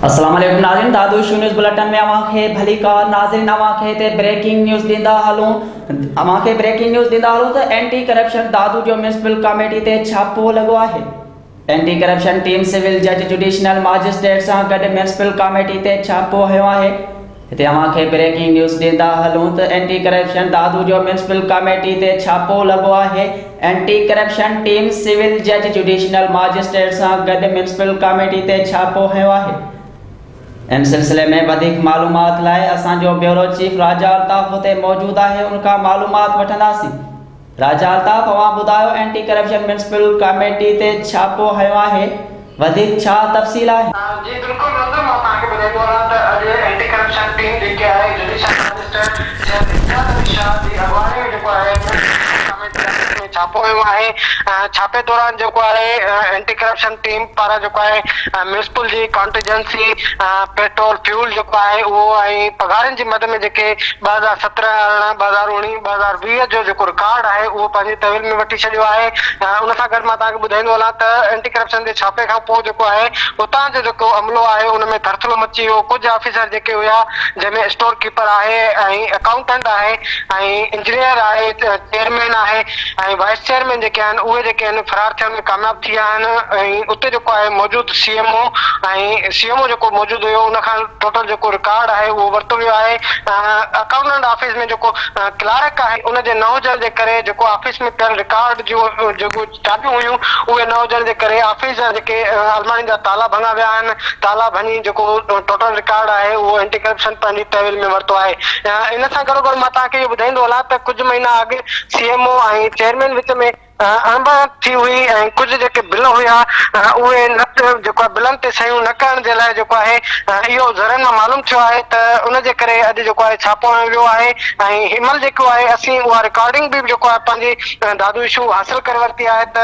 अस्सलाम वालेकुम नाज़रीन, दादू इशू न्यूज़ बुलेटिन में अवांखे भली कार नाज़रीन अवांखे ते ब्रेकिंग न्यूज़ ॾींदा हलूं त एंटी करप्शन दादू जो म्यूनिसिपल कमेटी ते छापो लॻो आहे। एंटी करप्शन टीम सिविल जज जुडिशनल मजिस्ट्रेट सां गॾु म्यूनिसिपल कमेटी ते छापो हयो आहे। हिते अवांखे ब्रेकिंग न्यूज़ ॾींदा हलूं त एंटी करप्शन दादू जो म्यूनिसिपल कमेटी ते छापो लॻो आहे। एंटी करप्शन टीम सिविल जज जुडिशनल मजिस्ट्रेट सां गॾु म्यूनिसिपल कमेटी ते छापो हयो आहे। इन सिलसिले में अधिक मालूमात लाए असांजो ब्यूरो चीफ राजा अल्ताफ हुते मौजूद है, उनका मालूमात वठंदासीं। राजा अल्ताफ, अवां ॿुधायो एंटी करप्शन म्यूनिसिपल कमेटी ते छापो हयो आहे, वधिक छा तफ़सील आहे? जी बिल्कुल नंदर, मां तव्हांखे ॿुधाईंदो आहियां त अॼु एंटी करप्शन टीम जेके आहे जुडिशल मजिस्ट्रेट शाह जी अगवानी में जेको आहे छापो हयो आहे। छापे दौरान जेको आहे एंटी करप्शन टीम पारां जेको आहे म्यूनिसिपल जी कॉन्टिजेंसी पेट्रोल फ्यूल जेको आहे उहो ऐं पघारनि जी मद में जेके 2017 2019 2020 जो जेको रिकॉर्ड आहे उहो पंहिंजे तहवील में वठी छॾियो आहे। उन सां गॾु मां तव्हांखे ॿुधाईंदो हलां त एंटी करप्शन जे छापे खां पोइ जेको आहे उतां जो जेको अमलो आहे उन में थरथलो मची वियो। कुझु ऑफिसर जेके हुया जंहिंमें स्टोर कीपर आहे ऐं अकाउंटेंट आहे ऐं इंजीनियर आहे, चेयरमैन आहे ऐं वाइस चेयरमैन जेके आहिनि उहे जेके आहिनि फरार थियण में कामयाब थी विया आहिनि। ऐं उते जेको आहे मौजूदु सीएमओ जेको मौजूदु हुयो उन खां टोटल जेको रिकॉर्ड आहे उहो वरितो वियो आहे। अकाउंटेंट ऑफिस में जेको क्लार्क आहे उन जे न हुजण जे करे जेको ऑफिस में पियल रिकॉर्ड जो जेको चाबियूं हुयूं उहे न हुजण जे करे ऑफिस जा जेके अलमारी जा ताला भङा विया आहिनि। ताला भञी जेको टोटल रिकॉर्ड आहे उहो एंटी करप्शन पंहिंजी तहवील में वरितो आहे। इन सां गॾोगॾु मां तव्हांखे इहो ॿुधाईंदो हलां त कुझु महीना अॻु सीएमओ ऐं चेयरमैन विच में अणबण थी हुई ऐं कुझु जेके बिल हुया उहे न जेको आहे बिलनि ते सयूं न करण जे लाइ जेको आहे इहो ज़रनि मां मालूम थियो आहे त उन जे करे अॼु जेको आहे छापो हयो वियो आहे। ऐं हिनमहिल जेको आहे असीं उहा रिकॉर्डिंग बि जेको आहे पंहिंजी दादू इशू हासिल करे वरिती आहे त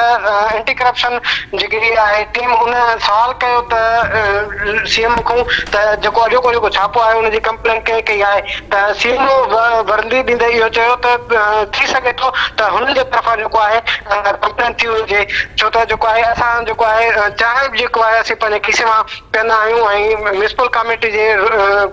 एंटी करप्शन जेकी आहे टीम उन सवाल कयो त सीएम खां त जेको अॼोको जेको छापो आहे उनजी कंप्लेन कंहिं कई आहे त सीएमओ वर्दी ॾींदे इहो चयो त थी सघे थो त हुननि जे तरफ़ां जेको आहे कंप्लेन थी हुजे, छो त जेको आहे असां जेको आहे चांहि जेको आहे असीं पंहिंजे खीसे मां पीअंदा आहियूं ऐं म्यूनिसिपल कमेटी जे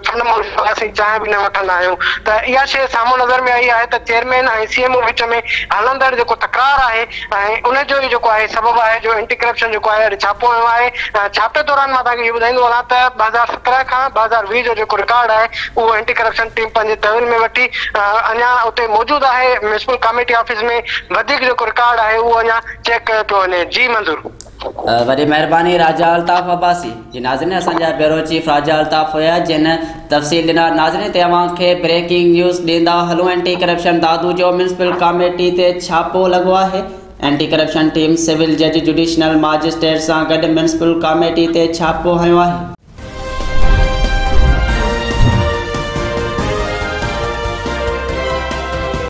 फंड मां असीं चांहि बि न वठंदा आहियूं। त इहा शइ साम्हूं नज़र में आई आहे त चेयरमैन ऐं सीएमओ विच में हलंदड़ जेको तकरार आहे ऐं उनजो ई जेको आहे सबबु आहे जो एंटी करप्शन जेको आहे छापो हयो आहे। छापे दौरान मां तव्हांखे इहो ॿुधाईंदो हलां त 2017 खां 2020 जो जेको रिकॉर्ड आहे उहो एंटी करप्शन टीम पंहिंजे तहवील में वठी अञा उते मौजूदु आहे। म्यूनिसिपल कमेटी ऑफिस में वधीक जेको रिकॉर्ड आहे उहो अञा चेक कयो पियो वञे। जी मंज़ूर, वॾी महिरबानी राजा अल्ताफ अब्बासी जी। नाज़रीन, असांजा ब्यूरो चीफ राजा अल्ताफ हुया जिन तफ़सील ॾिना। नाज़रीन, ते अवांखे ब्रेकिंग न्यूज़ ॾींदा हलूं। एंटी करप्शन दादू जो म्यूनिसिपल कमेटी ते छापो लॻो आहे। एंटी करप्शन टीम सिविल जज जुडिशनल मजिस्ट्रेट सां गॾु म्यूनिसिपल कमेटी ते छापो हयो आहे।